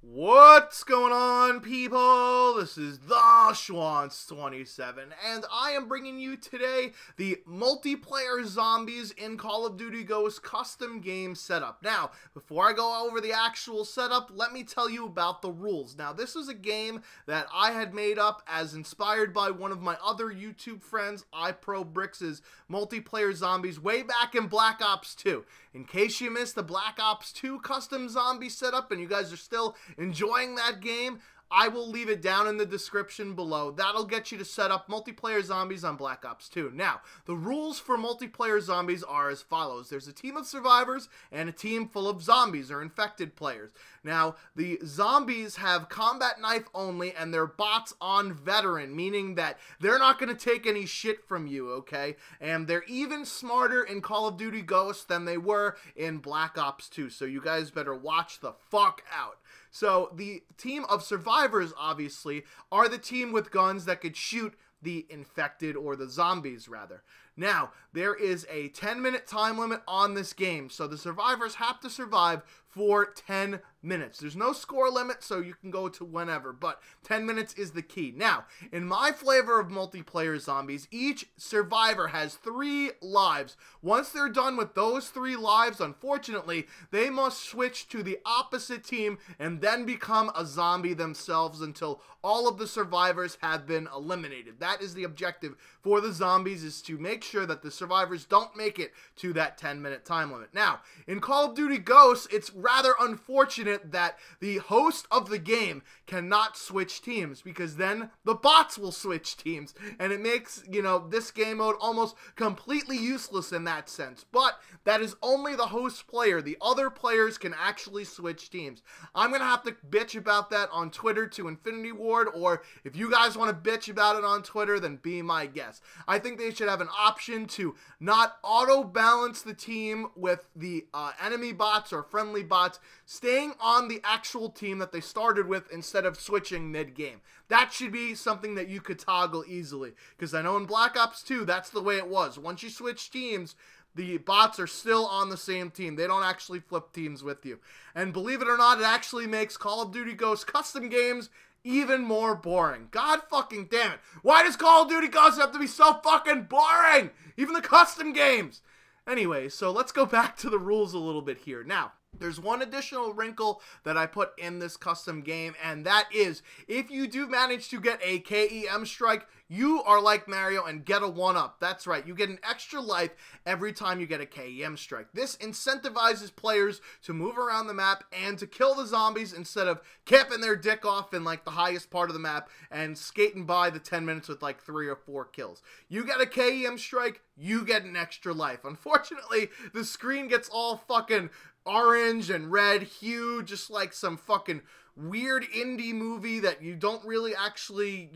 What's going on, people? This is the Schwantz27, and I am bringing you today the multiplayer zombies in Call of Duty Ghosts custom game setup. Now, before I go over the actual setup, let me tell you about the rules. Now, this is a game that I had made up as inspired by one of my other YouTube friends, iProBricks' multiplayer zombies way back in Black Ops 2. In case you missed the Black Ops 2 custom zombie setup and you guys are still enjoying that game, I will leave it down in the description below. That'll get you to set up multiplayer zombies on Black Ops 2. Now, the rules for multiplayer zombies are as follows. There's a team of survivors and a team full of zombies or infected players. Now, the zombies have combat knife only and they're bots on veteran, meaning that they're not going to take any shit from you, okay? And they're even smarter in Call of Duty Ghosts than they were in Black Ops 2, so you guys better watch the fuck out. So the team of survivors, obviously, are the team with guns that could shoot the infected, or the zombies, rather. Now, there is a 10-minute time limit on this game, so the survivors have to survive for 10 minutes. There's no score limit, so you can go to whenever, but 10 minutes is the key. Now, in my flavor of multiplayer zombies, each survivor has 3 lives. Once they're done with those 3 lives, unfortunately, they must switch to the opposite team and then become a zombie themselves until all of the survivors have been eliminated. That is the objective for the zombies, is to make sure that the survivors don't make it to that 10-minute time limit. Now, in Call of Duty Ghosts, it's rather unfortunate that the host of the game cannot switch teams, because then the bots will switch teams, and it makes, this game mode almost completely useless in that sense. But that is only the host player. The other players can actually switch teams. I'm going to have to bitch about that on Twitter to Infinity Ward, or if you guys want to bitch about it on Twitter, then be my guest. I think they should have an option to not auto-balance the team with the enemy bots or friendly bots staying on the actual team that they started with instead of switching mid-game. That should be something that you could toggle easily, because I know in Black Ops 2, that's the way it was. Once you switch teams, the bots are still on the same team. They don't actually flip teams with you. And believe it or not, it actually makes Call of Duty Ghosts custom games even more boring. God fucking damn it. Why does Call of Duty Ghosts have to be so fucking boring? Even the custom games. Anyway, so let's go back to the rules a little bit here. Now, there's one additional wrinkle that I put in this custom game, and that is, if you do manage to get a KEM strike, you are like Mario and get a 1-up. That's right, you get an extra life every time you get a KEM strike. This incentivizes players to move around the map and to kill the zombies instead of camping their dick off in like the highest part of the map and skating by the 10 minutes with like 3 or 4 kills. You get a KEM strike, you get an extra life. Unfortunately, the screen gets all fucking orange and red hue, just like some fucking weird indie movie that you don't really actually,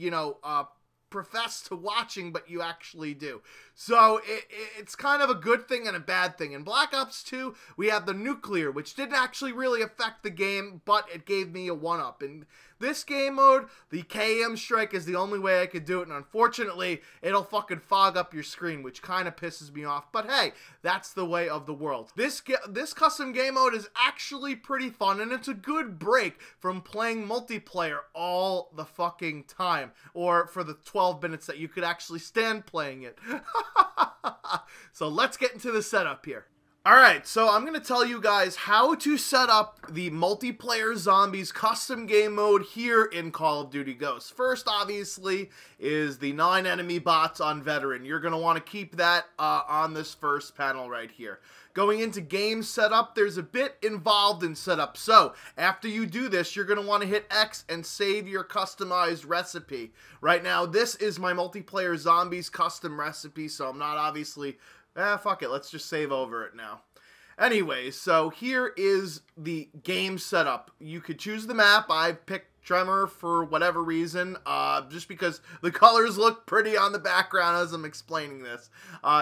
profess to watching, but you actually do. So it's kind of a good thing and a bad thing. In Black Ops 2, we have the nuclear, which didn't actually really affect the game, but it gave me a 1-up. In this game mode, the KM strike is the only way I could do it, and unfortunately, it'll fucking fog up your screen, which kind of pisses me off. But hey, that's the way of the world. This custom game mode is actually pretty fun, and it's a good break from playing multiplayer all the fucking time, or for the 12 minutes that you could actually stand playing it. So let's get into the setup here. Alright, so I'm going to tell you guys how to set up the multiplayer zombies custom game mode here in Call of Duty Ghosts. First, obviously, is the 9 enemy bots on veteran. You're going to want to keep that on this first panel right here. Going into game setup, there's a bit involved in setup. So, after you do this, you're going to want to hit X and save your customized recipe. Right now, this is my multiplayer zombies custom recipe, so I'm not obviously... fuck it, let's just save over it now. Anyway, so here is the game setup. You could choose the map. I've picked Tremor for whatever reason, just because the colors look pretty on the background as I'm explaining this.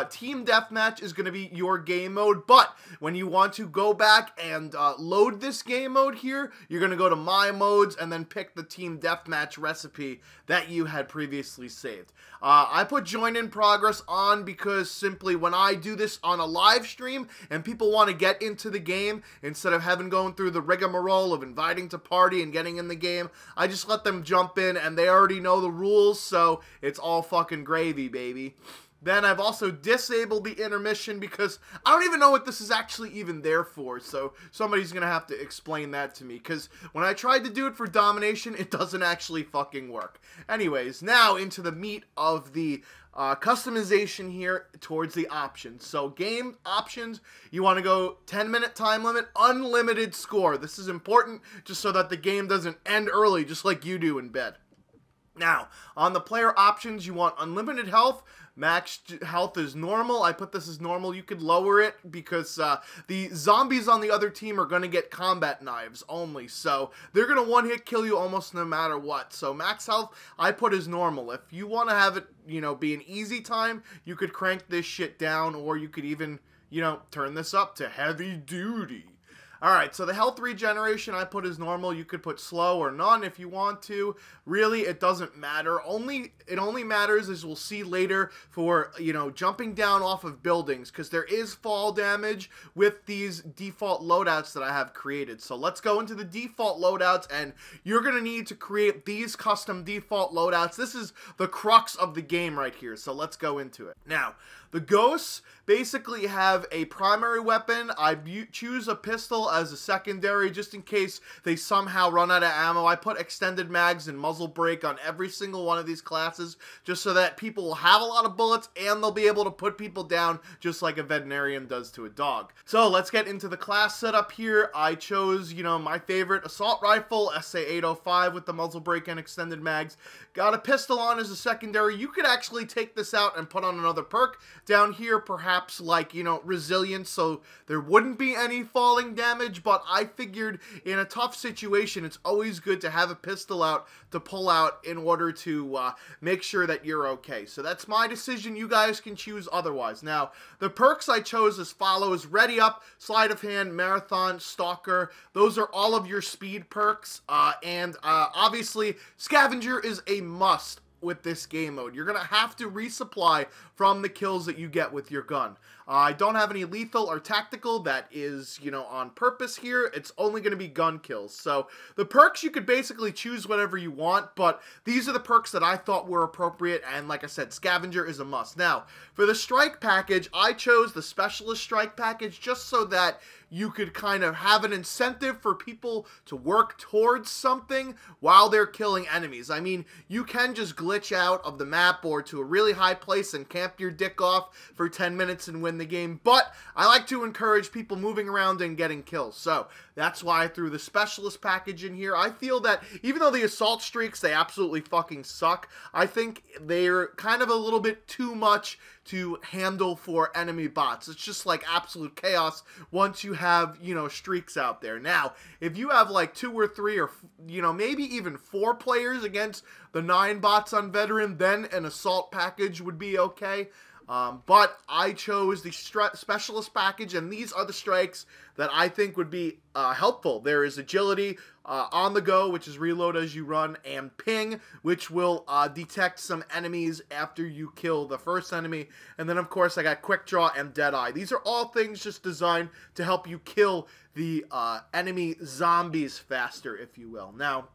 Team Deathmatch is going to be your game mode, but when you want to go back and load this game mode here, you're going to go to My Modes and then pick the Team Deathmatch recipe that you had previously saved. I put Join in Progress on because simply when I do this on a live stream and people want to get into the game, instead of having going through the rigmarole of inviting to party and getting in the game, I just let them jump in and they already know the rules, so it's all fucking gravy, baby. Then I've also disabled the intermission because I don't even know what this is actually even there for, so somebody's going to have to explain that to me, because when I tried to do it for domination, it doesn't actually fucking work. Anyways, now into the meat of the customization here towards the options. So game options, you want to go 10-minute time limit, unlimited score. This is important just so that the game doesn't end early just like you do in bed. Now, on the player options, you want unlimited health. Max health is normal. I put this as normal. You could lower it because the zombies on the other team are going to get combat knives only. So they're going to one-hit kill you almost no matter what. So max health, I put as normal. If you want to have it, you know, be an easy time, you could crank this shit down, or you could even, you know, turn this up to heavy duty. Alright, so the health regeneration I put as normal. You could put slow or none if you want to. Really, it doesn't matter. It only matters, as we'll see later, for, you know, jumping down off of buildings, because there is fall damage with these default loadouts that I have created. So let's go into the default loadouts, and you're going to need to create these custom default loadouts. This is the crux of the game right here, so let's go into it. Now, the ghosts basically have a primary weapon. I choose a pistol as a secondary just in case they somehow run out of ammo. I put extended mags and muzzle brake on every single one of these classes just so that people will have a lot of bullets and they'll be able to put people down just like a veterinarian does to a dog. So let's get into the class setup here. I chose, you know, my favorite assault rifle, SA-805 with the muzzle brake and extended mags. Got a pistol on as a secondary. You could actually take this out and put on another perk down here, perhaps like, you know, resilience, so there wouldn't be any falling damage, but I figured in a tough situation, it's always good to have a pistol out to pull out in order to make sure that you're okay. So that's my decision. You guys can choose otherwise. Now, the perks I chose as follows: Ready Up, Sleight of Hand, Marathon, Stalker. Those are all of your speed perks, and obviously, Scavenger is a must with this game mode. You're going to have to resupply from the kills that you get with your gun. I don't have any lethal or tactical. That is, you know, on purpose here. It's only going to be gun kills. So the perks, you could basically choose whatever you want, but these are the perks that I thought were appropriate, and like I said, Scavenger is a must. Now, for the strike package, I chose the Specialist Strike package just so that you could kind of have an incentive for people to work towards something while they're killing enemies. I mean, you can just glitch out of the map or to a really high place and camp your dick off for 10 minutes and win the game, but I like to encourage people moving around and getting kills, so that's why I threw the Specialist package in here. I feel that even though the assault streaks, they absolutely fucking suck, I think they're kind of a little bit too much to handle for enemy bots. It's just like absolute chaos once you have, you know, streaks out there. Now, if you have like 2 or 3 or, you know, maybe even 4 players against the 9 bots on Veteran, then an assault package would be okay. But I chose the Specialist package, and these are the strikes that I think would be helpful. There is Agility, On the Go, which is reload as you run, and Ping, which will detect some enemies after you kill the first enemy. And then, of course, I got Quick Draw and Deadeye. These are all things just designed to help you kill the enemy zombies faster, if you will. Now,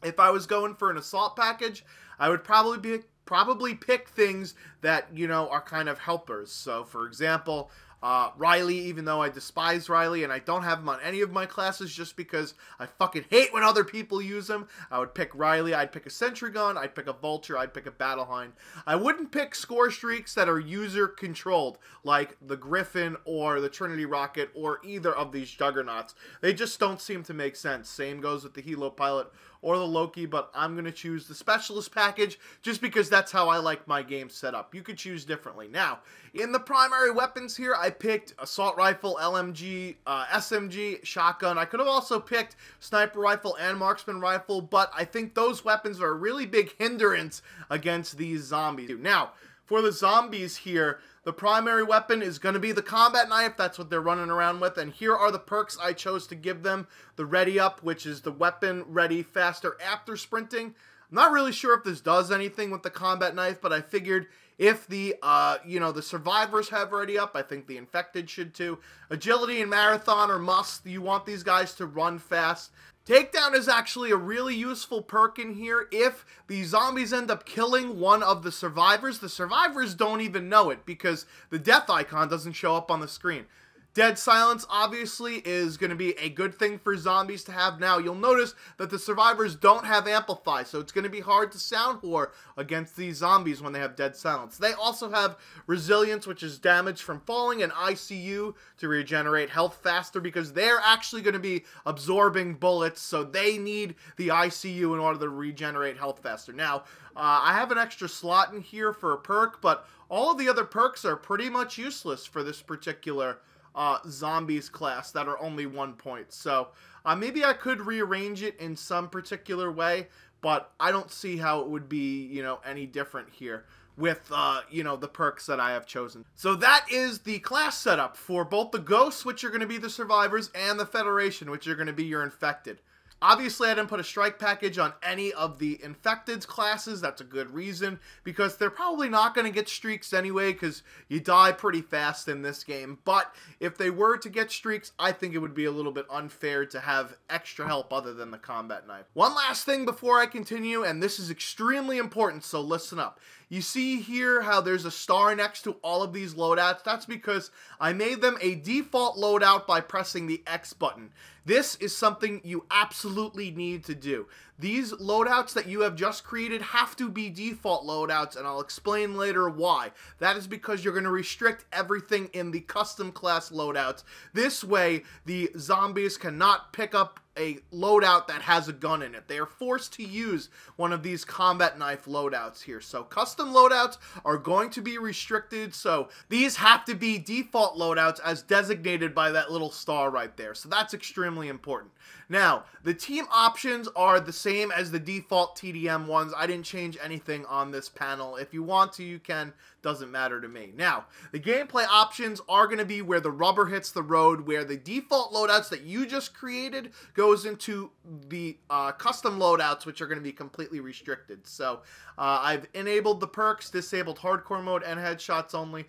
if I was going for an assault package, I would probably pick things that, you know, are kind of helpers. So, for example, Riley, even though I despise Riley and I don't have him on any of my classes just because I fucking hate when other people use him, I would pick Riley. I'd pick a Sentry Gun, I'd pick a Vulture, I'd pick a Battle Hind. I wouldn't pick score streaks that are user controlled, like the Griffin or the Trinity Rocket or either of these Juggernauts. They just don't seem to make sense. Same goes with the Helo Pilot or the Loki, but I'm going to choose the Specialist package just because that's how I like my game set up. You could choose differently. Now, in the primary weapons here, I picked assault rifle, LMG, SMG, shotgun. I could have also picked sniper rifle and marksman rifle, but I think those weapons are a really big hindrance against these zombies. Now, for the zombies here, the primary weapon is going to be the combat knife. That's what they're running around with. And here are the perks I chose to give them. The ready up, which is the weapon ready faster after sprinting. I'm not really sure if this does anything with the combat knife, but I figured if the, the survivors have ready up, I think the infected should too. Agility and marathon are must. You want these guys to run fast. Takedown is actually a really useful perk in here. If the zombies end up killing one of the survivors don't even know it because the death icon doesn't show up on the screen. Dead silence obviously is going to be a good thing for zombies to have. Now, you'll notice that the survivors don't have amplify, so it's going to be hard to sound whore against these zombies when they have dead silence. They also have resilience, which is damage from falling, and ICU to regenerate health faster because they're actually going to be absorbing bullets, so they need the ICU in order to regenerate health faster. Now, I have an extra slot in here for a perk, but all of the other perks are pretty much useless for this particular zombies class that are only 1 point. So maybe I could rearrange it in some particular way, but I don't see how it would be, any different here with, the perks that I have chosen. So that is the class setup for both the Ghosts, which are going to be the survivors, and the Federation, which are going to be your infected. Obviously, I didn't put a strike package on any of the infected classes. That's a good reason, because they're probably not going to get streaks anyway, because you die pretty fast in this game. But if they were to get streaks, I think it would be a little bit unfair to have extra help other than the combat knife. One last thing before I continue, and this is extremely important, so listen up. You see here how there's a star next to all of these loadouts? That's because I made them a default loadout by pressing the X button. This is something you absolutely need to do. These loadouts that you have just created have to be default loadouts, and I'll explain later why. That is because you're going to restrict everything in the custom class loadouts. This way, the zombies cannot pick up a loadout that has a gun in it. They are forced to use one of these combat knife loadouts here. So custom loadouts are going to be restricted, so these have to be default loadouts as designated by that little star right there. So that's extremely important. Now, the team options are the same as the default TDM ones. I didn't change anything on this panel. If you want to, you can. Doesn't matter to me. Now, the gameplay options are going to be where the rubber hits the road, where the default loadouts that you just created goes into the custom loadouts, which are going to be completely restricted. So, I've enabled the perks, disabled hardcore mode, and headshots only.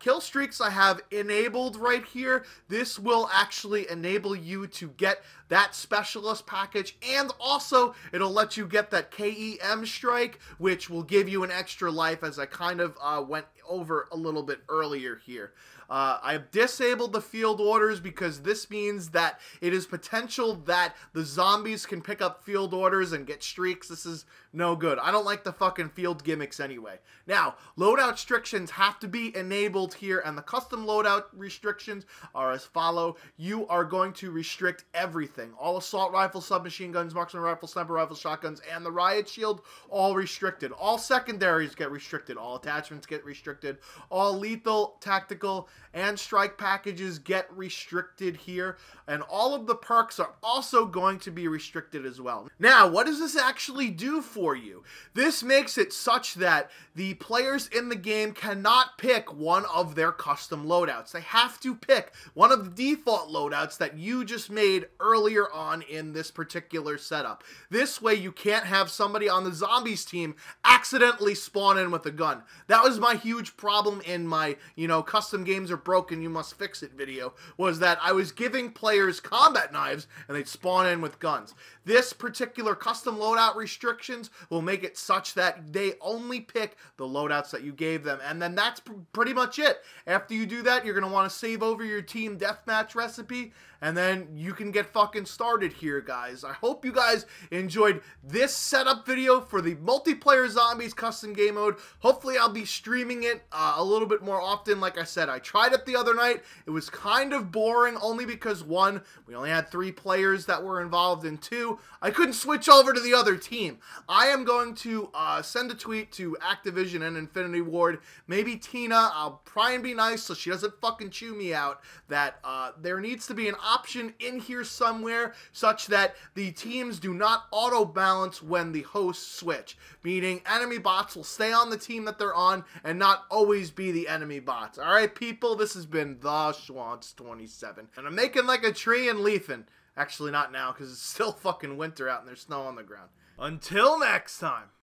Kill streaks I have enabled right here. This will actually enable you to get that specialist package, and also it'll let you get that KEM strike, which will give you an extra life, as I kind of went over a little bit earlier here. I've disabled the field orders because this means that it is potential that the zombies can pick up field orders and get streaks. This is no good. I don't like the fucking field gimmicks anyway. Now, loadout restrictions have to be enabled here, and the custom loadout restrictions are as follow. You are going to restrict everything. All assault rifles, submachine guns, marksman rifles, sniper rifles, shotguns, and the riot shield, all restricted. All secondaries get restricted. All attachments get restricted. All lethal, tactical, and strike packages get restricted here, and all of the perks are also going to be restricted as well. Now, what does this actually do for you? This makes it such that the players in the game cannot pick one of their custom loadouts. They have to pick one of the default loadouts that you just made earlier on in this particular setup. This way, you can't have somebody on the zombies team accidentally spawn in with a gun. That was my huge problem in my, custom games are broken, you must fix it video, was that I was giving players combat knives and they'd spawn in with guns. This particular custom loadout restrictions will make it such that they only pick the loadouts that you gave them, and then that's pretty much it. After you do that, you're going to want to save over your team deathmatch recipe, and then you can get fucking started here, guys. I hope you guys enjoyed this setup video for the multiplayer zombies custom game mode. Hopefully I'll be streaming it a little bit more often. Like I said, I tried it the other night. It was kind of boring, only because one, we only had 3 players that were involved, and 2, I couldn't switch over to the other team. I am going to send a tweet to Activision and Infinity Ward. Maybe Tina, I'll try and be nice so she doesn't fucking chew me out, that there needs to be an option in here somewhere such that the teams do not auto balance when the hosts switch, meaning enemy bots will stay on the team that they're on and not always be the enemy bots. Alright people, this has been the Schwantz27, and I'm making like a tree and leafing. Actually not now, because it's still fucking winter out and there's snow on the ground. Until next time.